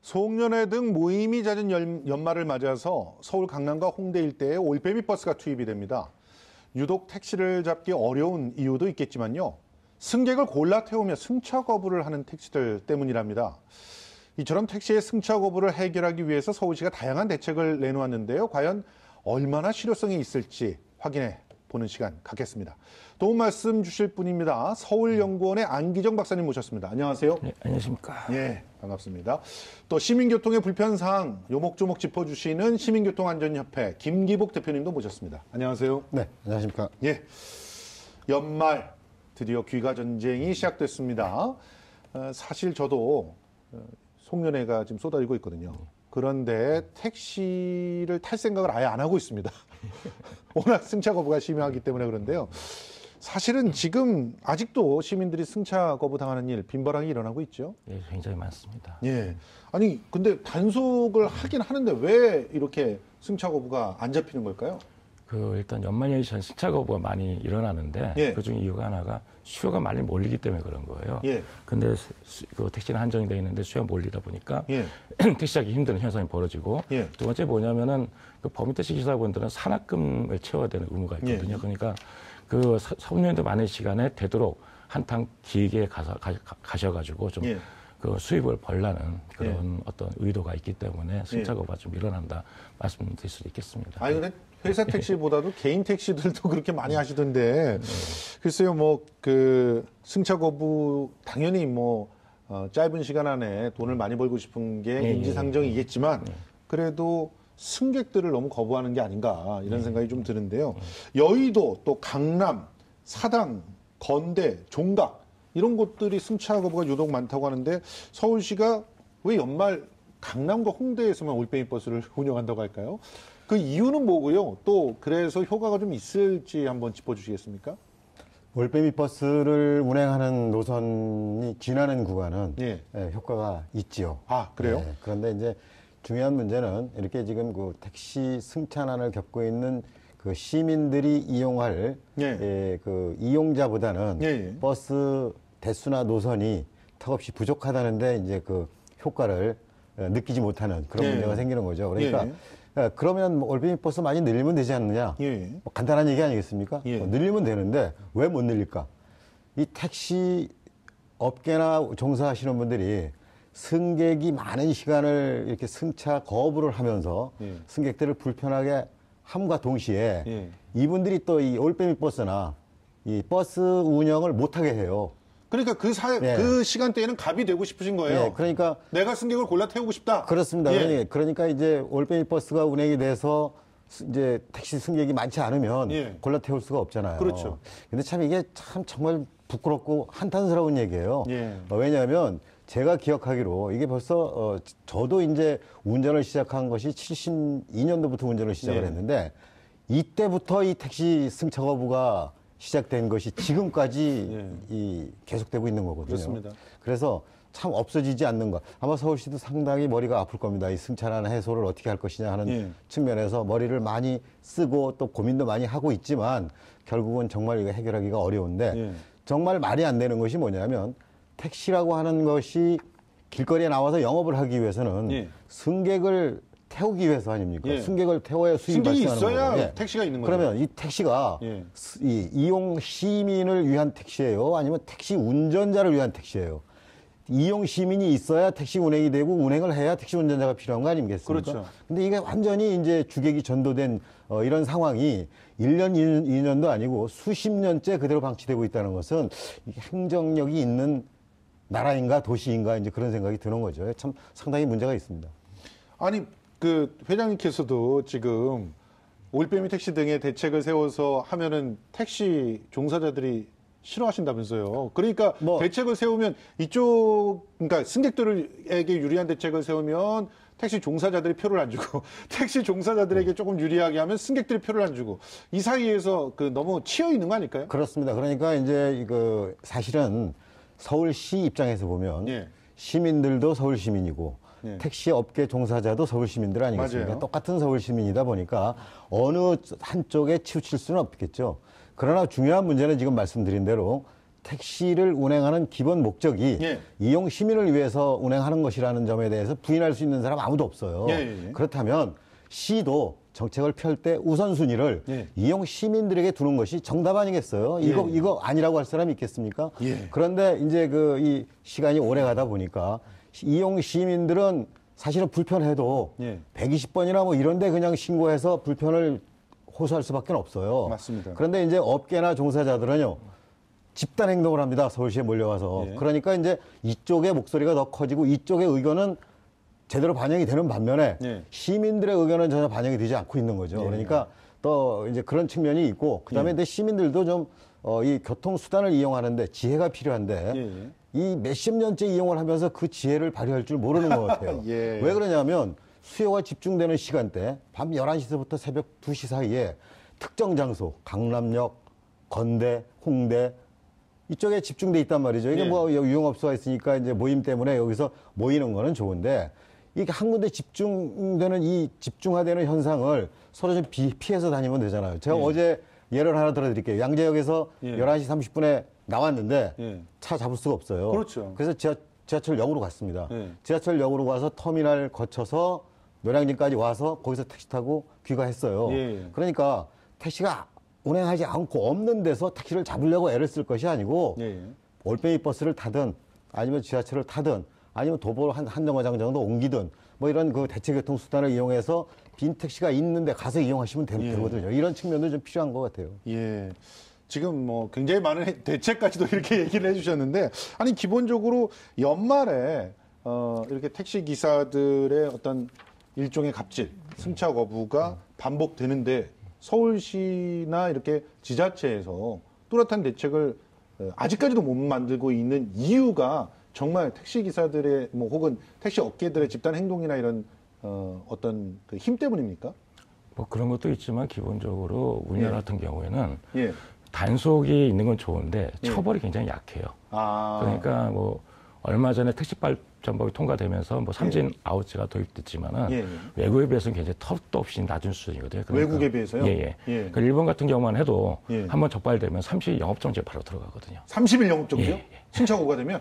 송년회 등 모임이 잦은 연말을 맞아서 서울 강남과 홍대 일대에 올빼미 버스가 투입이 됩니다. 유독 택시를 잡기 어려운 이유도 있겠지만요. 승객을 골라 태우며 승차 거부를 하는 택시들 때문이랍니다. 이처럼 택시의 승차 거부를 해결하기 위해서 서울시가 다양한 대책을 내놓았는데요. 과연 얼마나 실효성이 있을지 확인해 보는 시간 갖겠습니다. 도움 말씀 주실 분입니다. 서울연구원의 안기정 박사님 모셨습니다. 안녕하세요. 네, 안녕하십니까. 예, 반갑습니다. 또 시민교통의 불편사항 요목조목 짚어주시는 시민교통안전협회 김기복 대표님도 모셨습니다. 안녕하세요. 네, 안녕하십니까. 예, 연말 드디어 귀가전쟁이 시작됐습니다. 사실 저도 송년회가 지금 쏟아지고 있거든요. 그런데 택시를 탈 생각을 아예 안 하고 있습니다. 워낙 승차 거부가 심하기 때문에 그런데요. 사실은 지금 아직도 시민들이 승차 거부 당하는 일 빈번하게 일어나고 있죠. 예, 굉장히 많습니다. 예. 아니 근데 단속을 하긴 하는데 왜 이렇게 승차 거부가 안 잡히는 걸까요? 일단 연말연시 전 승차 거부가 많이 일어나는데 예. 그중 이유가 하나가 수요가 많이 몰리기 때문에 그런 거예요. 예. 근데 그 택시는 한정이 되어 있는데 수요가 몰리다 보니까 예. 택시 타기 힘든 현상이 벌어지고 예. 두 번째 뭐냐면은 그 범위택시 기사분들은 산악금을 채워야 되는 의무가 있거든요. 예. 그러니까 그 손님도 많은 시간에 되도록 한탕 길게 가셔가지고 좀 예. 그 수입을 벌라는 그런 예. 어떤 의도가 있기 때문에 승차 거부가 좀 일어난다 말씀드릴 수도 있겠습니다. 아니 근데 회사 택시보다도 개인 택시들도 그렇게 많이 하시던데 글쎄요 뭐 그 승차 거부 당연히 뭐 짧은 시간 안에 돈을 많이 벌고 싶은 게 인지상정이겠지만 그래도 승객들을 너무 거부하는 게 아닌가 이런 생각이 좀 드는데요. 여의도 또 강남, 사당, 건대, 종각 이런 곳들이 승차 거부가 유독 많다고 하는데 서울시가 왜 연말 강남과 홍대에서만 올빼미 버스를 운영한다고 할까요? 그 이유는 뭐고요? 또 그래서 효과가 좀 있을지 한번 짚어주시겠습니까? 올빼미 버스를 운행하는 노선이 지나는 구간은 예. 효과가 있지요. 아, 그래요? 그런데 이제 중요한 문제는 이렇게 지금 그 택시 승차난을 겪고 있는 그 시민들이 이용할 그 이용자보다는 버스 대수나 노선이 턱없이 부족하다는데 이제 그 효과를 느끼지 못하는 그런 문제가 생기는 거죠. 그러니까 그러면 뭐 올빼미 버스 많이 늘리면 되지 않느냐? 뭐 간단한 얘기 아니겠습니까? 늘리면 되는데 왜 못 늘릴까? 이 택시 업계나 종사하시는 분들이 승객이 많은 시간을 이렇게 승차 거부를 하면서 승객들을 불편하게 함과 동시에 이분들이 또 이 올빼미 버스나 이 버스 운영을 못하게 해요. 그러니까 그 시간대에는 갑이 되고 싶으신 거예요. 그러니까 내가 승객을 골라 태우고 싶다. 그렇습니다. 그러니까 이제 올빼미 버스가 운행이 돼서 이제 택시 승객이 많지 않으면 골라 태울 수가 없잖아요. 그렇죠. 근데 참 이게 참 정말 부끄럽고 한탄스러운 얘기예요. 왜냐하면 제가 기억하기로 이게 벌써 저도 이제 운전을 시작한 것이 72년도부터 운전을 시작을 했는데 이때부터 이 택시 승차 거부가 시작된 것이 지금까지 계속되고 있는 거거든요. 그렇습니다. 그래서 참 없어지지 않는 것. 아마 서울시도 상당히 머리가 아플 겁니다. 이 승차난 해소를 어떻게 할 것이냐 하는 측면에서 머리를 많이 쓰고 또 고민도 많이 하고 있지만 결국은 정말 이거 해결하기가 어려운데 정말 말이 안 되는 것이 뭐냐면 택시라고 하는 것이 길거리에 나와서 영업을 하기 위해서는 승객을 태우기 위해서 아닙니까? 승객을 태워야 수입이 발생하는 거예요. 승객이 있어야 택시가 있는 거예요. 그러면 이 택시가 이 이용 시민을 위한 택시예요? 아니면 택시 운전자를 위한 택시예요? 이용 시민이 있어야 택시 운행이 되고 운행을 해야 택시 운전자가 필요한 거 아니겠습니까? 그렇죠. 근데 이게 완전히 이제 주객이 전도된 이런 상황이 1년, 2년도 아니고 수십 년째 그대로 방치되고 있다는 것은 행정력이 있는 나라인가 도시인가 이제 그런 생각이 드는 거죠. 참 상당히 문제가 있습니다. 아니 그 회장님께서도 지금 올빼미 택시 등의 대책을 세워서 하면은 택시 종사자들이 싫어하신다면서요. 그러니까 대책을 세우면 그러니까 승객들에게 유리한 대책을 세우면 택시 종사자들이 표를 안 주고 택시 종사자들에게 조금 유리하게 하면 승객들이 표를 안 주고 이 사이에서 그 너무 치여 있는 거 아닐까요? 그렇습니다. 그러니까 이제 그 사실은 서울시 입장에서 보면 시민들도 서울 시민이고 택시 업계 종사자도 서울 시민들 아니겠습니까? 맞아요. 똑같은 서울 시민이다 보니까 어느 한쪽에 치우칠 수는 없겠죠. 그러나 중요한 문제는 지금 말씀드린 대로 택시를 운행하는 기본 목적이 예. 이용 시민을 위해서 운행하는 것이라는 점에 대해서 부인할 수 있는 사람 아무도 없어요. 예. 그렇다면 시도 정책을 펼 때 우선순위를 예. 이용 시민들에게 두는 것이 정답 아니겠어요? 이거 아니라고 할 사람이 있겠습니까? 예. 그런데 이제 이 시간이 오래 가다 보니까 이용 시민들은 사실은 불편해도 120번이나 뭐 이런데 그냥 신고해서 불편을 호소할 수밖에 없어요. 맞습니다. 그런데 이제 업계나 종사자들은요. 집단 행동을 합니다. 서울시에 몰려와서. 그러니까 이제 이쪽의 목소리가 더 커지고 이쪽의 의견은 제대로 반영이 되는 반면에 시민들의 의견은 전혀 반영이 되지 않고 있는 거죠. 그러니까 또 이제 그런 측면이 있고 그다음에 근데 시민들도 좀 이 교통수단을 이용하는데 지혜가 필요한데 이 몇십 년째 이용을 하면서 그 지혜를 발휘할 줄 모르는 것 같아요. 왜 그러냐면 수요가 집중되는 시간대 밤 11시부터 새벽 2시 사이에 특정 장소, 강남역, 건대, 홍대 이쪽에 집중돼 있단 말이죠. 이게 뭐 유흥업소가 있으니까 이제 모임 때문에 여기서 모이는 거는 좋은데 이게 한 군데 집중되는 이 집중화되는 현상을 서로 좀 피해서 다니면 되잖아요. 제가 어제 예를 하나 들어드릴게요. 양재역에서 11시 30분에 나왔는데 차 잡을 수가 없어요. 그렇죠. 그래서 지하철역으로 갔습니다. 지하철역으로 가서 터미널 거쳐서 노량진까지 와서 거기서 택시 타고 귀가했어요. 그러니까 택시가 운행하지 않고 없는 데서 택시를 잡으려고 애를 쓸 것이 아니고 올빼미 버스를 타든 아니면 지하철을 타든 아니면 도보 한 정거장 정도 옮기든 뭐 이런 그 대체교통 수단을 이용해서 빈 택시가 있는데 가서 이용하시면 되거든요. 이런 측면도 좀 필요한 것 같아요. 예. 지금 뭐 굉장히 많은 대책까지도 이렇게 얘기를 해주셨는데 아니 기본적으로 연말에 이렇게 택시 기사들의 어떤 일종의 갑질, 승차 거부가 반복되는데 서울시나 이렇게 지자체에서 뚜렷한 대책을 아직까지도 못 만들고 있는 이유가 정말 택시 기사들의 뭐 혹은 택시 업계들의 집단 행동이나 이런 어떤 그 힘 때문입니까? 뭐 그런 것도 있지만 기본적으로 우리나라 같은 경우에는 예. 단속이 있는 건 좋은데 처벌이 굉장히 약해요. 아. 그러니까 뭐 얼마 전에 택시발전법이 통과되면서 뭐 삼진 아웃제가 도입됐지만은 외국에 비해서는 굉장히 턱도 없이 낮은 수준이거든요. 그러니까 외국에 비해서요? 예. 그러니까 일본 같은 경우만 해도 한번 적발되면 30일 영업정지에 바로 들어가거든요. 30일 영업정지요? 승차 거부가 되면?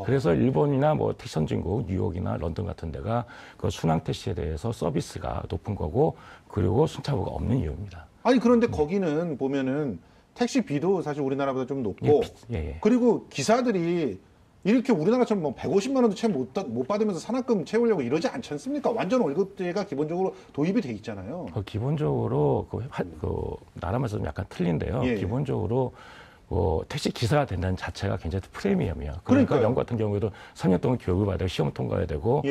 그래서 일본이나 뭐 택시 선진국, 뉴욕이나 런던 같은 데가 그 순항 택시에 대해서 서비스가 높은 거고 그리고 순차고가 없는 이유입니다. 아니 그런데 거기는 보면은 택시비도 사실 우리나라보다 좀 높고 그리고 기사들이 이렇게 우리나라처럼 뭐 150만 원도 채 못 받으면서 산학금 채우려고 이러지 않지 않습니까? 완전 월급제가 기본적으로 도입이 돼 있잖아요. 기본적으로 그 나라마다 좀 약간 틀린데요. 기본적으로 택시 기사가 된다는 자체가 굉장히 프리미엄이에요. 그러니까 영국 같은 경우에도 3년 동안 교육을 받아야 시험 통과해야 되고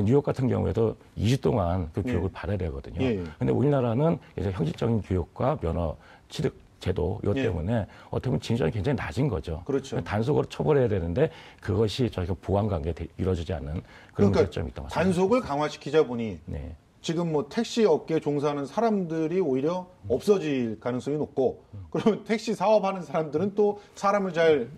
뉴욕 같은 경우에도 2주 동안 그 교육을 받아야 되거든요. 근데 우리나라는 이제 형식적인 교육과 면허 취득 제도 이것 때문에 어떻게 보면 진전이 굉장히 낮은 거죠. 그렇죠. 단속으로 처벌해야 되는데 그것이 저희가 보완 관계에 이루어지지 않는 그런 문제점이 있다고 말씀드립니다. 단속을 강화시키자 보니 지금 뭐 택시 업계에 종사하는 사람들이 오히려 없어질 가능성이 높고 그러면 택시 사업하는 사람들은 또 사람을 잘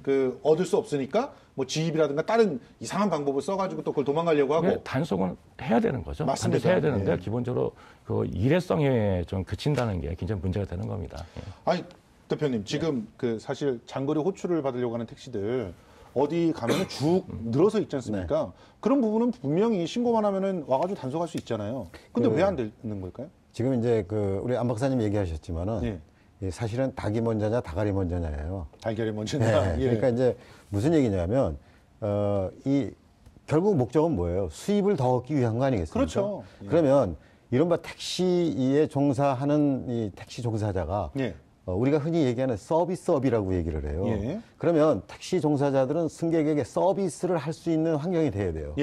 얻을 수 없으니까 뭐 지입이라든가 다른 이상한 방법을 써가지고 또 그걸 도망가려고 하고 단속은 해야 되는 거죠. 맞습니다. 반드시 해야 되는데 기본적으로 그 일회성에 좀 그친다는 게 굉장히 문제가 되는 겁니다. 아니 대표님 지금 그 사실 장거리 호출을 받으려고 하는 택시들 어디 가면은 쭉 늘어서 있지 않습니까? 그런 부분은 분명히 신고만 하면은 와가지고 단속할 수 있잖아요. 근데 왜 안 되는 걸까요? 지금 이제 우리 안 박사님 얘기하셨지만은 사실은 닭이 먼저냐 다갈이 먼저냐예요. 달걀이 먼저냐. 그러니까 이제 무슨 얘기냐면 결국 목적은 뭐예요? 수입을 더 얻기 위한 거 아니겠습니까? 그렇죠. 그러면 이른바 택시에 종사하는 이 택시 종사자가 우리가 흔히 얘기하는 서비스업이라고 얘기를 해요. 그러면 택시 종사자들은 승객에게 서비스를 할 수 있는 환경이 돼야 돼요.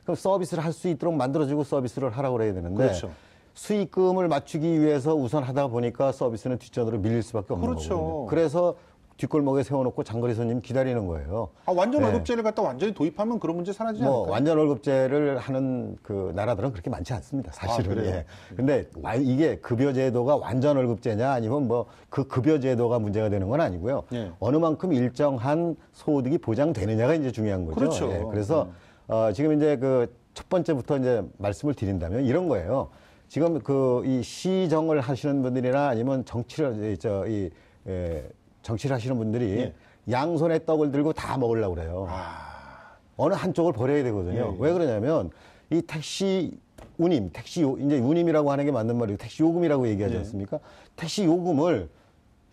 그럼 서비스를 할 수 있도록 만들어주고 서비스를 하라고 그래야 되는데 그렇죠. 수익금을 맞추기 위해서 우선 하다 보니까 서비스는 뒷전으로 밀릴 수밖에 없는 거거든요. 그래서 뒷골목에 세워놓고 장거리 손님 기다리는 거예요. 완전 월급제를 갖다 완전히 도입하면 그런 문제 사라지지 않을까요? 완전 월급제를 하는 그 나라들은 그렇게 많지 않습니다. 사실은. 그래요? 근데 이게 급여제도가 완전 월급제냐 아니면 뭐 그 급여제도가 문제가 되는 건 아니고요. 어느 만큼 일정한 소득이 보장되느냐가 이제 중요한 거죠. 그렇죠. 그래서 지금 이제 첫 번째부터 이제 말씀을 드린다면 이런 거예요. 지금 이 시정을 하시는 분들이나 아니면 정치를 하시는 분들이 양손에 떡을 들고 다 먹으려고 그래요. 어느 한쪽을 버려야 되거든요. 왜 그러냐면 이 택시 운임, 이제 운임이라고 하는 게 맞는 말이고 택시 요금이라고 얘기하지 않습니까? 택시 요금을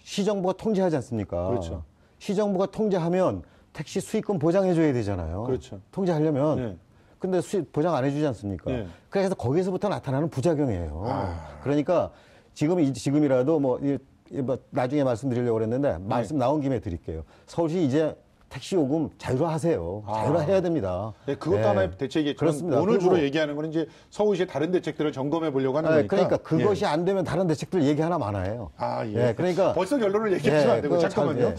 시정부가 통제하지 않습니까? 그렇죠. 시정부가 통제하면 택시 수익금 보장해줘야 되잖아요. 그렇죠. 통제하려면. 근데 수익 보장 안 해주지 않습니까? 그래서 거기서부터 나타나는 부작용이에요. 그러니까 지금이라도 뭐 나중에 말씀드리려고 그랬는데 말씀 나온 김에 드릴게요. 서울시 이제 택시 요금 자율화하세요. 자율화해야 됩니다. 네, 그것도 하나의 대책이겠지만 그렇습니다. 오늘 주로 얘기하는 건 이제 서울시의 다른 대책들을 점검해 보려고 하는 거니까. 그러니까 그것이 안 되면 다른 대책들 얘기 하나 많아요. 그러니까 벌써 결론을 얘기하시면 안 되고 잠깐만요.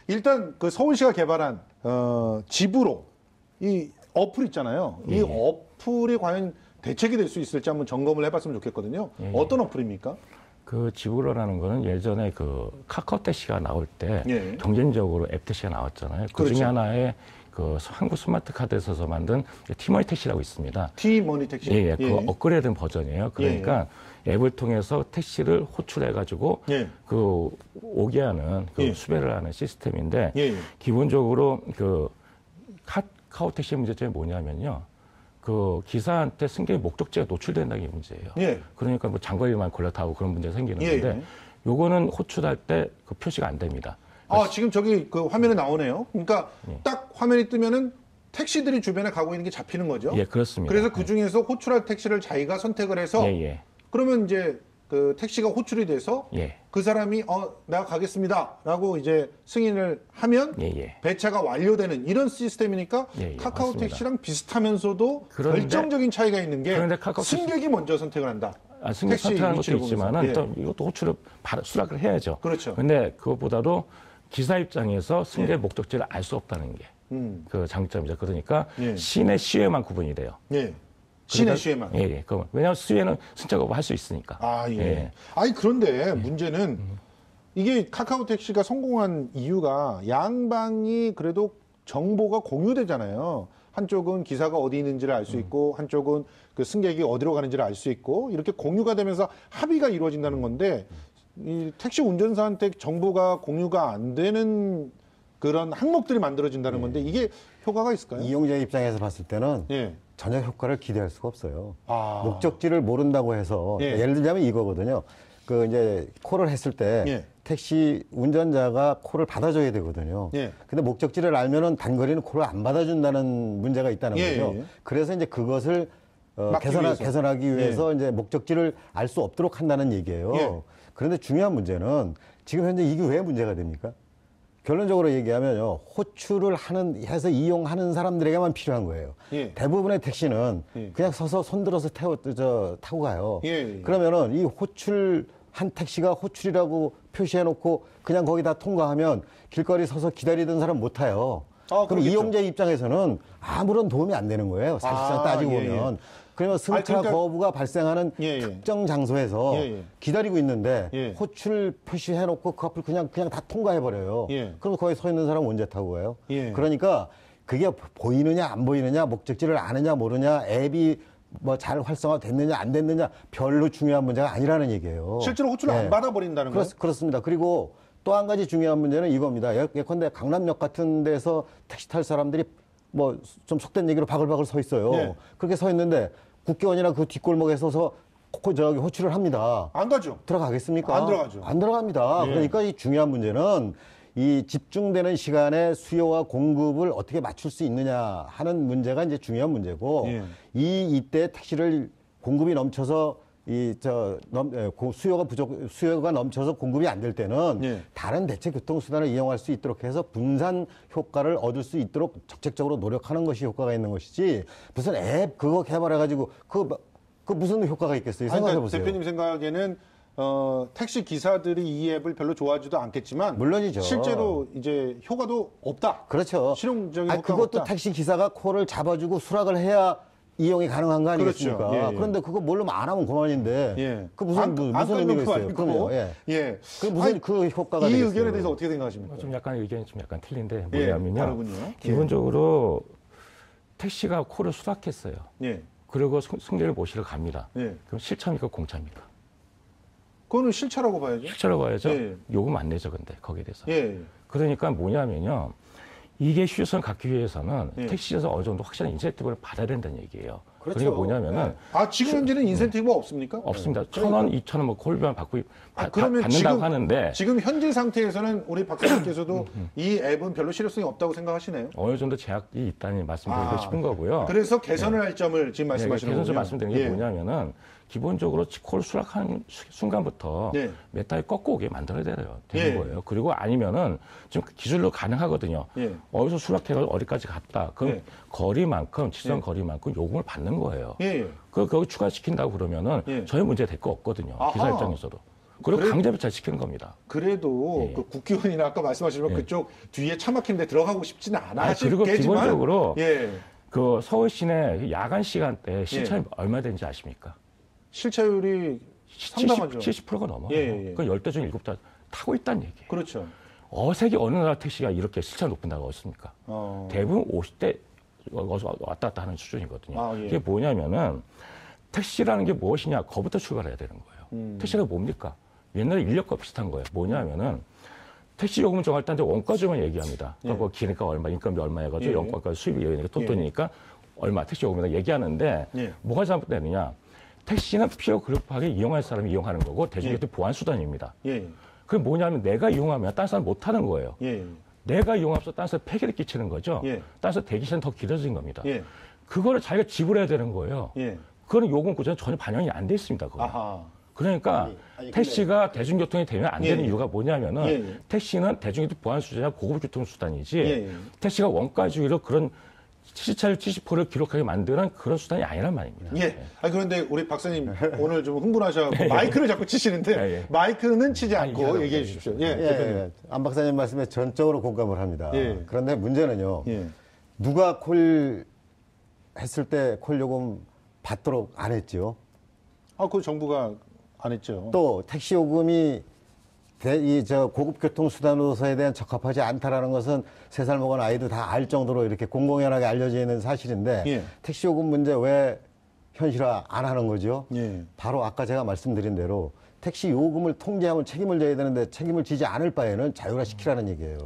일단 그 서울시가 개발한 집으로 이 어플 있잖아요. 이 어플이 과연 대책이 될 수 있을지 한번 점검을 해봤으면 좋겠거든요. 어떤 어플입니까? 그 지불러라는 거는 예전에 그 카카오 택시가 나올 때 경쟁적으로 앱 택시가 나왔잖아요. 그 중에 하나에 그 한국 스마트 카드에서 만든 티머니 택시라고 있습니다. 티머니 택시? 그 업그레이드된 버전이에요. 그러니까 앱을 통해서 택시를 호출해가지고 그 오게 하는 그 수배를 하는 시스템인데 기본적으로 그 카카오 택시 문제점이 뭐냐면요. 그 기사한테 승객의 목적지가 노출된다는 게 문제예요. 그러니까 뭐 장거리만 골라타고 그런 문제가 생기는 건데 요거는 호출할 때 그 표시가 안 됩니다. 지금 저기 그 화면에 나오네요. 그러니까 딱 화면이 뜨면은 택시들이 주변에 가고 있는 게 잡히는 거죠. 그렇습니다. 그래서 그 중에서 호출할 택시를 자기가 선택을 해서 그러면 이제 그 택시가 호출이 돼서 그 사람이 내가 가겠습니다라고 이제 승인을 하면 배차가 완료되는 이런 시스템이니까 카카오 맞습니다. 택시랑 비슷하면서도 결정적인 차이가 있는 게 승객이 먼저 선택을 한다. 승객 선택하는 것도 있지만은 또 이것도 호출을 수락을 해야죠. 그렇죠. 근데 그것보다도 기사 입장에서 승객의 목적지를 알 수 없다는 게 그 장점이죠. 그러니까 시내 시외만 구분이 돼요. 시내 시외만. 왜냐하면 시외는 승차 거부 할 수 있으니까. 아니 그런데 문제는 이게 카카오 택시가 성공한 이유가 양방이 그래도 정보가 공유되잖아요. 한쪽은 기사가 어디 있는지를 알 수 있고 한쪽은 그 승객이 어디로 가는지를 알 수 있고 이렇게 공유가 되면서 합의가 이루어진다는 건데 이 택시 운전사한테 정보가 공유가 안 되는 그런 항목들이 만들어진다는 건데 이게 효과가 있을까요? 이용자 입장에서 봤을 때는 전혀 효과를 기대할 수가 없어요. 목적지를 모른다고 해서 예를 들자면 이거거든요. 그 이제 콜을 했을 때 택시 운전자가 콜을 받아줘야 되거든요. 근데 목적지를 알면은 단거리는 콜을 안 받아준다는 문제가 있다는 거죠. 그래서 이제 그것을 개선하기 위해서 이제 목적지를 알 수 없도록 한다는 얘기예요. 그런데 중요한 문제는 지금 현재 이게 왜 문제가 됩니까? 결론적으로 얘기하면요, 호출을 해서 이용하는 사람들에게만 필요한 거예요. 대부분의 택시는 그냥 서서 손들어서 타고 가요. 그러면은 이 호출한 택시가 호출이라고 표시해놓고 그냥 거기다 통과하면 길거리 서서 기다리던 사람 못 타요. 그럼 그렇겠죠. 이용자 입장에서는 아무런 도움이 안 되는 거예요. 사실상 따지고 보면. 그러면 승차 거부가 발생하는 특정 장소에서 기다리고 있는데 호출 표시해놓고 그 앞을 그냥 다 통과해버려요. 그럼 거기 서 있는 사람은 언제 타고 가요? 그러니까 그게 보이느냐 안 보이느냐 목적지를 아느냐 모르냐 앱이 뭐 잘 활성화됐느냐 안 됐느냐 별로 중요한 문제가 아니라는 얘기예요. 실제로 호출을 안 받아버린다는 거예요? 그렇습니다. 그리고 또 한 가지 중요한 문제는 이겁니다. 예컨대 강남역 같은 데서 택시 탈 사람들이 뭐 좀 속된 얘기로 바글바글 서 있어요. 그렇게 서 있는데 국회의원이나 그 뒷골목에 서서 저기 호출을 합니다. 안 가죠. 들어가겠습니까? 안 들어가죠. 안 들어갑니다. 그러니까 이 중요한 문제는 이 집중되는 시간에 수요와 공급을 어떻게 맞출 수 있느냐 하는 문제가 이제 중요한 문제고 이때 택시를 공급이 넘쳐서 수요가 넘쳐서 공급이 안 될 때는 다른 대체 교통수단을 이용할 수 있도록 해서 분산 효과를 얻을 수 있도록 적극적으로 노력하는 것이 효과가 있는 것이지 무슨 앱 그거 개발해가지고 그 무슨 효과가 있겠어요? 생각해보세요. 대표님 생각에는 택시 기사들이 이 앱을 별로 좋아하지도 않겠지만 물론이죠. 실제로 이제 효과도 없다. 그렇죠. 실용적인 효과가 그것도 없다. 택시 기사가 콜을 잡아주고 수락을 해야 이용이 가능한 거 아니겠습니까? 그렇죠. 그런데 그거 뭘로 안 하면 그만인데. 그 무슨 의미가 있어요? 그럼요. 그 무슨 그 효과가 이 되겠어요? 의견에 대해서 어떻게 생각하십니까? 좀 약간 의견이 좀 약간 틀린데 뭐냐면요. 다르군요. 기본적으로 택시가 콜을 수락했어요. 그리고 승객을 모시러 갑니다. 그럼 실차입니까 공차입니까? 그거는 실차라고 봐야죠. 실차라고 봐야죠. 요금 안 내죠, 근데 거기에 대해서. 그러니까 뭐냐면요. 이게 실효성을 갖기 위해서는 예. 택시에서 어느 정도 확실한 인센티브를 받아야 된다는 얘기예요. 그렇죠. 그러니까 뭐냐면은 지금 현재는 인센티브가 없습니까? 없습니다. 1,000원, 2,000원 뭐 콜비만 받고 그러면 받는다고 하는데 지금 현재 상태에서는 우리 박사님께서도 이 앱은 별로 실효성이 없다고 생각하시네요. 어느 정도 제약이 있다는 말씀드리고 싶은 거고요. 그래서 개선을 할 점을 지금 말씀하시는 거군요. 개선을 말씀드리는 게 뭐냐면은 기본적으로 콜 수락한 순간부터 몇 달 꺾고 오게 만들어야 되는 거예요. 그리고 아니면은 지금 기술로 가능하거든요. 어디서 수락해서 어디까지 갔다. 그럼 거리만큼, 지정 거리만큼 요금을 받는 거예요. 거기 추가시킨다고 그러면은 전혀 문제 될 거 없거든요. 기사 입장에서도. 그리고 강제 배차시키는 겁니다. 그래도 그 국기원이나 아까 말씀하신 그쪽 뒤에 차 막힌 데 들어가고 싶지는 않아 그리고 하시겠지만 기본적으로 그 서울 시내 야간 시간대 실차율 얼마 되는지 아십니까? 실차율이 상당하죠. 70%가 넘어요. 그 10대 중 7대 타고 있다는 얘기예요. 그렇죠. 어색이 어느 나라 택시가 이렇게 실차 높은 나라가 없습니까? 대부분 50대 왔다 갔다 하는 수준이거든요. 이게 뭐냐면은 택시라는 게 무엇이냐? 거부터 출발해야 되는 거예요. 택시가 뭡니까? 옛날에 인력과 비슷한 거예요. 뭐냐면은 택시 요금을 정할 때 원가주만 얘기합니다. 그러니까 기니까 얼마, 인건비 얼마 해가지고 연가가 수입이 여기니까 톤돈이니까 얼마 택시 요금이다 얘기하는데 뭐가 잘못되느냐? 택시는 필요 급하게 이용할 사람이 이용하는 거고 대중교통 보안 수단입니다. 그게 뭐냐면 내가 이용하면 다른 사람 못 하는 거예요. 내가 이용하면서 다른 사람 폐기를 끼치는 거죠. 다른 사람 대기시간 더 길어진 겁니다. 그거를 자기가 지불해야 되는 거예요. 그거는 요금 구조는 전혀 반영이 안 돼 있습니다. 그러니까 택시가 대중교통이 되면 안 되는 이유가 뭐냐면은 택시는 대중교통 보안 수단이나 고급 교통 수단이지 택시가 원가주의로 그런 실차율 70%를 기록하게 만드는 그런 수단이 아니란 말입니다. 그런데 우리 박사님 오늘 좀 흥분하셔서 마이크를 자꾸 치시는데 마이크는 치지 않고 얘기해 주십시오. 안 박사님 말씀에 전적으로 공감을 합니다. 그런데 문제는요. 누가 콜 했을 때 콜 요금 받도록 안 했죠. 그 정부가 안 했죠. 또 택시 요금이 고급 교통 수단으로서에 대한 적합하지 않다라는 것은 3살 먹은 아이도 다 알 정도로 이렇게 공공연하게 알려져 있는 사실인데 택시 요금 문제 왜 현실화 안 하는 거죠? 바로 아까 제가 말씀드린 대로 택시 요금을 통제하면 책임을 져야 되는데 책임을 지지 않을 바에는 자율화시키라는 얘기예요.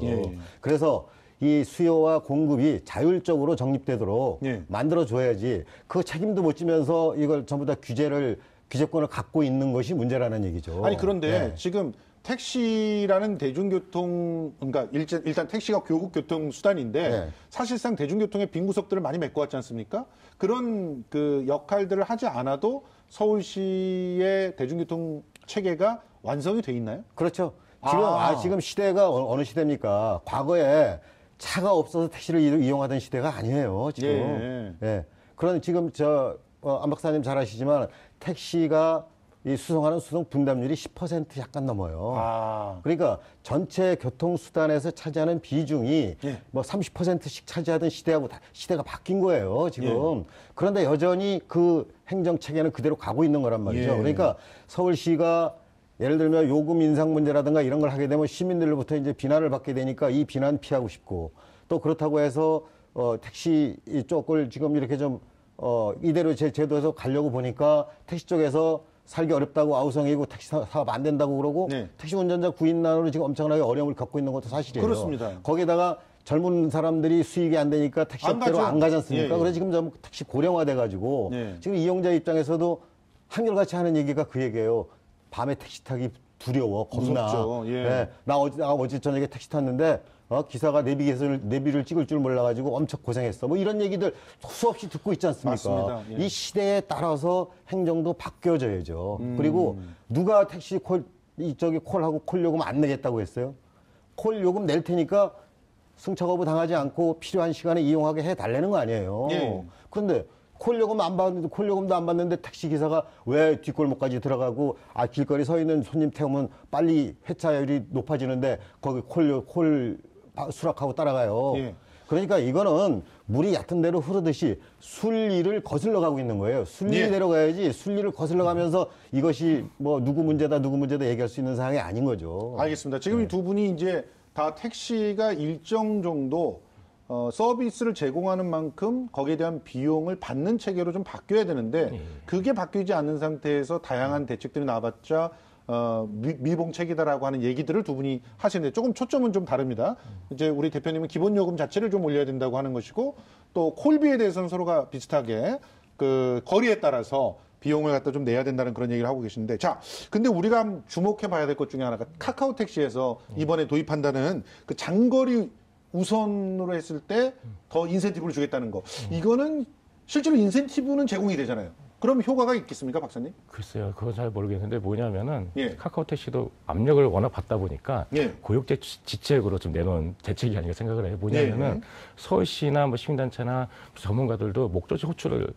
그래서 이 수요와 공급이 자율적으로 정립되도록 만들어줘야지 그 책임도 못 지면서 이걸 전부 다 규제권을 갖고 있는 것이 문제라는 얘기죠. 그런데 지금 택시라는 대중교통, 그러니까 일단 택시가 교국 교통 수단인데 사실상 대중교통의 빈 구석들을 많이 메꿔왔지 않습니까? 그런 그 역할들을 하지 않아도 서울시의 대중교통 체계가 완성이 돼 있나요? 그렇죠. 지금 시대가 어느 시대입니까? 과거에 차가 없어서 택시를 이용하던 시대가 아니에요, 지금. 그런 지금 안 박사님 잘 아시지만 택시가 이 수송하는 수송 분담률이 10% 약간 넘어요. 그러니까 전체 교통수단에서 차지하는 비중이 뭐 30%씩 차지하던 시대가 바뀐 거예요, 지금. 그런데 여전히 그 행정체계는 그대로 가고 있는 거란 말이죠. 그러니까 서울시가 예를 들면 요금 인상 문제라든가 이런 걸 하게 되면 시민들로부터 이제 비난을 받게 되니까 이 비난 피하고 싶고 또 그렇다고 해서 택시 쪽을 지금 이렇게 좀 이대로 제도에서 가려고 보니까 택시 쪽에서 살기 어렵다고 아우성이고 택시 사업 안 된다고 그러고 택시 운전자 구인난으로 지금 엄청나게 어려움을 겪고 있는 것도 사실이에요. 그렇습니다. 거기다가 젊은 사람들이 수익이 안 되니까 택시 업계로 안 가지 않습니까? 그래서 지금 전부 택시 고령화돼 가지고 지금 이용자 입장에서도 한결같이 하는 얘기가 그 얘기예요. 밤에 택시 타기 두려워, 겁나. 나 어제 저녁에 택시 탔는데 기사가 내비를 찍을 줄 몰라가지고 엄청 고생했어. 뭐 이런 얘기들 수없이 듣고 있지 않습니까? 맞습니다. 이 시대에 따라서 행정도 바뀌어져야죠. 그리고 누가 택시 콜하고 콜 요금 안 내겠다고 했어요? 콜 요금 낼 테니까 승차 거부 당하지 않고 필요한 시간에 이용하게 해달라는 거 아니에요. 그런데 콜 요금도 안 받는데 택시 기사가 왜 뒷골목까지 들어가고 길거리 서 있는 손님 태우면 빨리 회차율이 높아지는데 거기 콜 수락하고 따라가요. 그러니까 이거는 물이 얕은 대로 흐르듯이 순리를 거슬러 가고 있는 거예요. 순리대로 가야지 순리를 거슬러 가면서 이것이 뭐 누구 문제다 얘기할 수 있는 상황이 아닌 거죠. 알겠습니다. 지금 이 두 분이 이제 다 택시가 일정 정도 서비스를 제공하는 만큼 거기에 대한 비용을 받는 체계로 좀 바뀌어야 되는데 그게 바뀌지 않는 상태에서 다양한 대책들이 나와봤자 미봉책이다라고 하는 얘기들을 두 분이 하시는데 조금 초점은 좀 다릅니다. 이제 우리 대표님은 기본 요금 자체를 좀 올려야 된다고 하는 것이고 또 콜비에 대해서는 서로가 비슷하게 그 거리에 따라서 비용을 갖다 좀 내야 된다는 그런 얘기를 하고 계시는데 자, 근데 우리가 주목해 봐야 될 것 중에 하나가 카카오 택시에서 이번에 도입한다는 그 장거리 우선으로 했을 때 더 인센티브를 주겠다는 거. 이거는 실제로 인센티브는 제공이 되잖아요. 그럼 효과가 있겠습니까, 박사님? 글쎄요, 그건 잘 모르겠는데 뭐냐면은 예. 카카오 택시도 압력을 워낙 받다 보니까 예. 고육지책으로 좀 내놓은 대책이 아닌가 생각을 해요. 뭐냐면은 예. 서울시나 뭐 시민단체나 전문가들도 목적지 호출을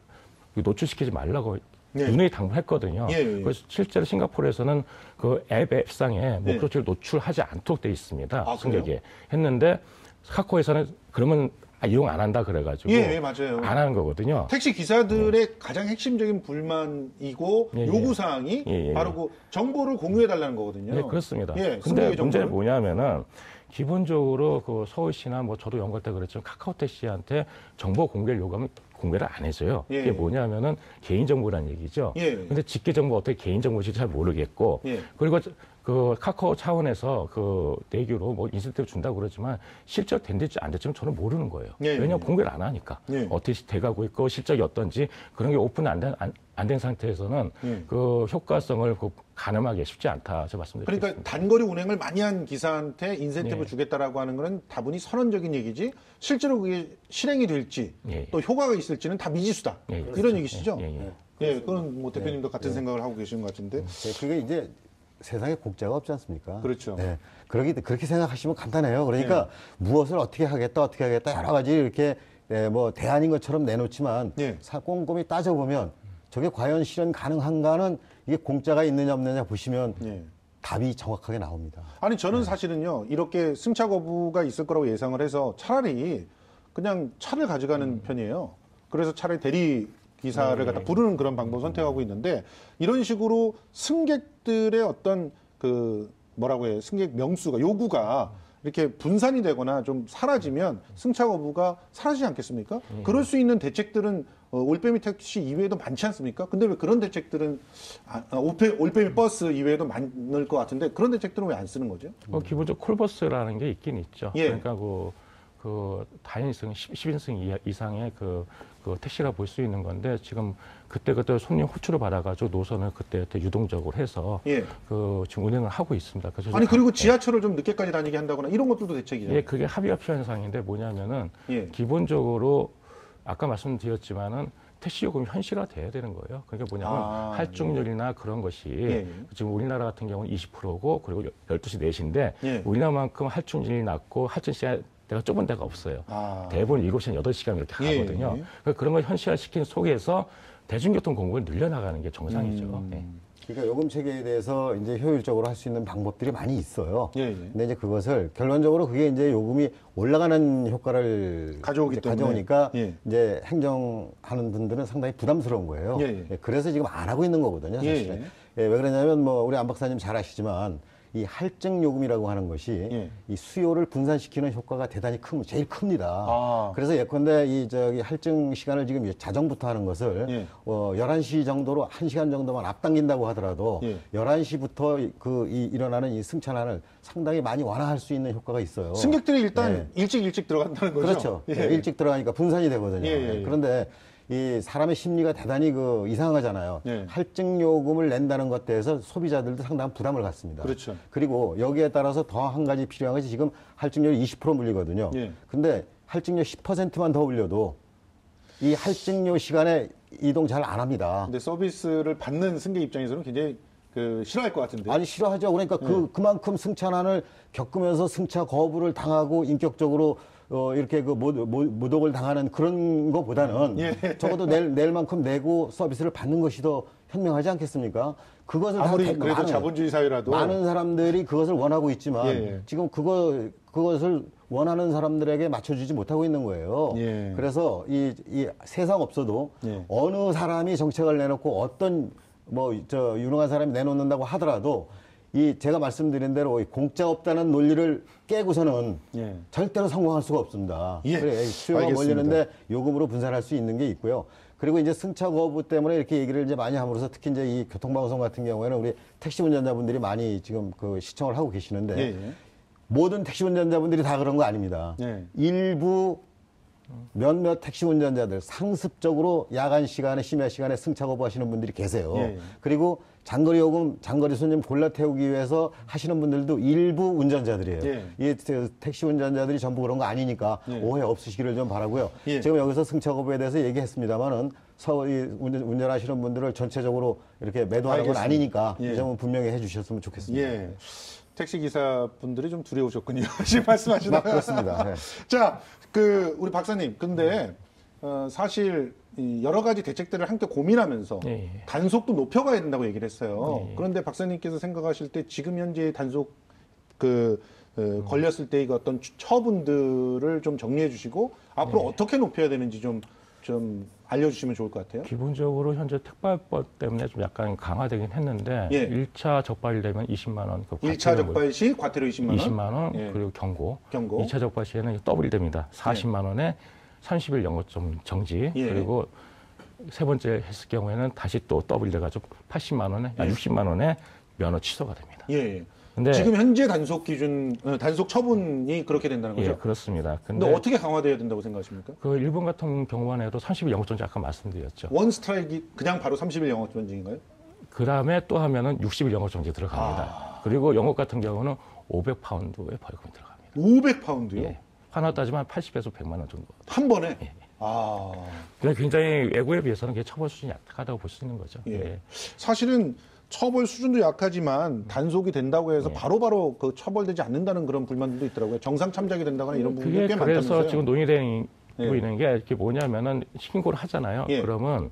노출시키지 말라고 예. 눈에 당부했거든요. 예, 예. 그래서 실제로 싱가포르에서는 그 앱상에 목적지를 노출하지 않도록 돼 있습니다. 아, 승객에 했는데 카카오에서는 그러면 이용 안 한다 그래가지고 예, 맞아요. 안 하는 거거든요. 택시 기사들의 가장 핵심적인 불만이고 요구사항이 바로 그 정보를 공유해달라는 거거든요. 네, 그렇습니다. 예, 근데 문제는 뭐냐면은 기본적으로 그 서울시나 뭐 저도 연구할 때 그랬지만 카카오 택시한테 정보 공개를 요구하면 공개를 안 해줘요. 예. 이게 뭐냐면은 개인정보라는 얘기죠. 예. 근데 직계정보 어떻게 개인정보인지 잘 모르겠고 예. 그리고 그 카카오 차원에서 그 내기로 뭐 인센티브 준다고 그러지만 실적 된지 안 됐지는 저는 모르는 거예요. 예. 왜냐하면 공개를 안 하니까. 예. 어떻게 돼가고 있고 실적이 어떤지 그런 게 오픈이 안 된 상태에서는 그 효과성을 가늠하기 쉽지 않다. 저 말씀드리겠습니다. 그러니까 단거리 운행을 많이 한 기사한테 인센티브 주겠다라고 하는 거는 다분히 선언적인 얘기지 실제로 그게 실행이 될지 또 효과가 있을지는 다 미지수다. 그렇죠. 이런 얘기시죠? 예. 그건 뭐 대표님도 같은 생각을 하고 계시는 것 같은데. 그게 이제 세상에 공짜가 없지 않습니까? 그렇죠. 네. 그렇게 생각하시면 간단해요. 그러니까 무엇을 어떻게 하겠다 여러 가지 이렇게 뭐 대안인 것처럼 내놓지만 꼼꼼히 따져보면 저게 과연 실현 가능한가는 이게 공짜가 있느냐 없느냐 보시면 답이 정확하게 나옵니다. 아니 저는 사실은요 이렇게 승차 거부가 있을 거라고 예상을 해서 차라리 그냥 차를 가져가는 편이에요. 그래서 차라리 대리 기사를 갖다 부르는 그런 방법을 선택하고 있는데 이런 식으로 승객들의 어떤 그 뭐라고 해요 승객 명수가 요구가 이렇게 분산이 되거나 좀 사라지면 승차 거부가 사라지지 않겠습니까? 그럴 수 있는 대책들은 올빼미 택시 이외에도 많지 않습니까? 근데 왜 그런 대책들은 올빼미 버스 이외에도 많을 것 같은데 그런 대책들은 왜 안 쓰는 거죠? 기본적으로 콜버스라는 게 있긴 있죠. 예. 그러니까 그 다인승 10인승 이상의 그 택시라 볼 수 있는 건데 지금 그때 손님 호출을 받아가지고 노선을 그때 유동적으로 해서 지금 운행을 하고 있습니다. 그래서 아니 그리고 지하철을 좀 늦게까지 다니게 한다거나 이런 것들도 대책이죠. 예, 그게 합의가 필요한 현상인데 뭐냐면은 기본적으로 아까 말씀드렸지만은 택시 요금이 현실화 돼야 되는 거예요. 그러니까 뭐냐면 할증률이나 그런 것이 지금 우리나라 같은 경우는 20%고 그리고 12시 4시인데 우리나라만큼 할증률이 낮고 할증 시간대가 좁은 데가 없어요. 대부분 7시간, 8시간 이렇게 가거든요. 그러니까 그런 걸 현실화시킨 속에서 대중교통 공급을 늘려나가는 게 정상이죠. 그러니까 요금 체계에 대해서 이제 효율적으로 할 수 있는 방법들이 많이 있어요. 근데 이제 그것을 결론적으로 그게 이제 요금이 올라가는 효과를 가져오니까 이제 행정하는 분들은 상당히 부담스러운 거예요. 그래서 지금 안 하고 있는 거거든요, 사실은. 왜 그러냐면 뭐 우리 안 박사님 잘 아시지만 이 할증 요금이라고 하는 것이 이 수요를 분산시키는 효과가 대단히 제일 큽니다. 그래서 예컨대 이 할증 시간을 지금 자정부터 하는 것을 11시 정도로 1시간 정도만 앞당긴다고 하더라도 11시부터 일어나는 이 승차난을 상당히 많이 완화할 수 있는 효과가 있어요. 승객들이 일단 일찍 들어간다는 거죠. 그렇죠. 일찍 들어가니까 분산이 되거든요. 그런데 이 사람의 심리가 대단히 이상하잖아요. 할증 요금을 낸다는 것에 대해서 소비자들도 상당한 부담을 갖습니다. 그렇죠. 그리고 여기에 따라서 더 한 가지 필요한 것이 지금 할증률이 20% 물리거든요. 근데 할증률 10%만 더 올려도 이 할증료 시간에 이동 잘 안 합니다. 근데 서비스를 받는 승객 입장에서는 굉장히 싫어할 것 같은데. 아니 싫어하죠. 그러니까 그만큼 승차난을 겪으면서 승차 거부를 당하고 인격적으로 이렇게 모독을 당하는 그런 거보다는 적어도 낼 만큼 내고 서비스를 받는 것이 더 현명하지 않겠습니까? 그것을 아무리 그래도 자본주의 사회라도 많은 사람들이 그것을 원하고 있지만 지금 그것을 원하는 사람들에게 맞춰주지 못하고 있는 거예요. 그래서 이 세상 없어도 어느 사람이 정책을 내놓고 어떤 유능한 사람이 내놓는다고 하더라도 제가 말씀드린 대로 공짜 없다는 논리를 깨고서는 절대로 성공할 수가 없습니다. 그래, 수요가 몰리는데 요금으로 분산할 수 있는 게 있고요. 그리고 이제 승차 거부 때문에 이렇게 얘기를 이제 많이 함으로써 특히 이제 이 교통방송 같은 경우에는 우리 택시 운전자분들이 많이 지금 그 시청을 하고 계시는데 예, 예. 모든 택시 운전자분들이 다 그런 거 아닙니다. 예. 일부 몇몇 택시 운전자들 상습적으로 야간 시간에 심야 시간에 승차 거부하시는 분들이 계세요. 예. 그리고 장거리 요금, 장거리 손님 골라 태우기 위해서 하시는 분들도 일부 운전자들이에요. 예. 이 택시 운전자들이 전부 그런 거 아니니까 예. 오해 없으시기를 좀 바라고요. 예. 지금 여기서 승차 거부에 대해서 얘기했습니다만은 운전하시는 분들을 전체적으로 이렇게 매도하는 건 알겠습니다. 아니니까 예. 이 점은 분명히 해주셨으면 좋겠습니다. 예. 택시 기사분들이 좀 두려우셨군요. 지금 말씀하시다가. 그렇습니다. 네. 자, 우리 박사님, 근데 사실 여러 가지 대책들을 함께 고민하면서 예. 단속도 높여가야 된다고 얘기를 했어요. 예. 그런데 박사님께서 생각하실 때 지금 현재 단속 걸렸을 때의 어떤 처분들을 좀 정리해 주시고 앞으로 어떻게 높여야 되는지 좀 알려주시면 좋을 것 같아요. 기본적으로 현재 특발법 때문에 좀 약간 강화되긴 했는데 예. 1차 적발이 되면 20만 원. 1차 적발 시 과태료 20만 원. 20만 원 예. 그리고 경고. 경고. 2차 적발 시에는 더블이 됩니다. 40만 원에 30일 영업점 정지. 예. 그리고 세 번째 했을 경우에는 다시 또 더블이 돼가지고 80만 원에, 60만 원에 면허 취소가 됩니다. 예. 근데 지금 현재 단속 처분이 그렇게 된다는 거죠? 예, 그렇습니다. 근데 어떻게 강화돼야 된다고 생각하십니까? 그 일본 같은 경우만 해도 30일 영업정지 아까 말씀드렸죠. 원 스트라이크 그냥 바로 30일 영업 전쟁인가요? 그 다음에 또 하면은 60일 영업정지 들어갑니다. 그리고 영업 같은 경우는 500파운드의 벌금이 들어갑니다. 500파운드요? 예. 환화 따지면 80에서 100만 원 정도. 한 번에? 예. 아. 그러니까 굉장히 외국에 비해서는 처벌 수준이 약하다고 볼 수 있는 거죠. 예. 예. 사실은 처벌 수준도 약하지만 단속이 된다고 해서 바로바로 그 처벌되지 않는다는 그런 불만들도 있더라고요. 정상 참작이 된다거나 이런 부분이 그게 꽤 그래서 많다면서요. 지금 논의되고 예. 있는 게 이렇게 뭐냐면은 신고를 하잖아요. 예. 그러면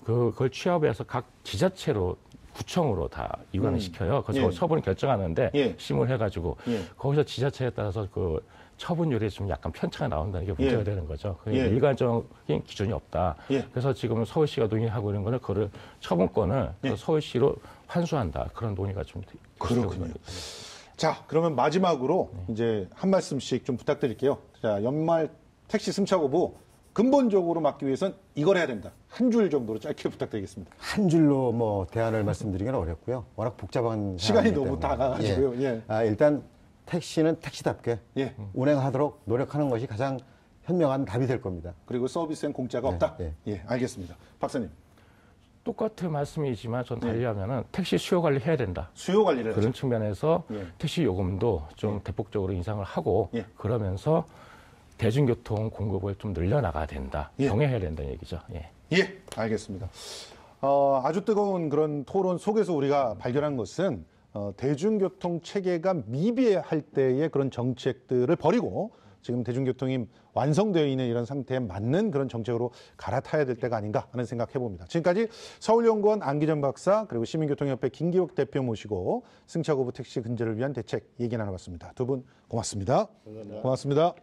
그걸 취합해서 각 지자체로 구청으로 다 이관을 시켜요. 그래서 예. 처분을 결정하는데 예. 심을 해가지고 예. 거기서 지자체에 따라서 그 처분율이 좀 약간 편차가 나온다는 게 문제가 예. 되는 거죠. 예. 일관적인 기준이 없다. 예. 그래서 지금 서울시가 논의하고 있는 거는 그를 처분권을 예. 서울시로 환수한다. 그런 논의가 좀 그렇군요. 자, 그러면 마지막으로 이제 한 말씀씩 좀 부탁드릴게요. 자, 연말 택시 승차 거부 근본적으로 막기 위해선 이걸 해야 된다. 한 줄 정도로 짧게 부탁드리겠습니다. 한 줄로 뭐 대안을 말씀드리기는 어렵고요. 워낙 복잡한 시간이 상황이기 너무 때문에. 다가가지고요. 예. 일단 택시는 택시답게 예. 운행하도록 노력하는 것이 가장 현명한 답이 될 겁니다. 그리고 서비스엔 공짜가 없다? 예. 예, 알겠습니다. 박사님. 똑같은 말씀이지만 전 달리하면은 택시 수요 관리 해야 된다. 수요 관리를 그런 하죠. 측면에서 예. 택시 요금도 좀 대폭적으로 인상을 하고 예. 그러면서 대중교통 공급을 좀 늘려나가야 된다. 예. 병행해야 된다는 얘기죠. 예. 예, 알겠습니다. 아주 뜨거운 그런 토론 속에서 우리가 발견한 것은 대중교통 체계가 미비할 때의 그런 정책들을 버리고 지금 대중교통이 완성되어 있는 이런 상태에 맞는 그런 정책으로 갈아타야 될 때가 아닌가 하는 생각해 봅니다. 지금까지 서울연구원 안기정 박사 그리고 시민교통협회 김기욱 대표 모시고 승차 거부 택시 근절을 위한 대책 얘기 나눠봤습니다. 두 분 고맙습니다. 감사합니다. 고맙습니다.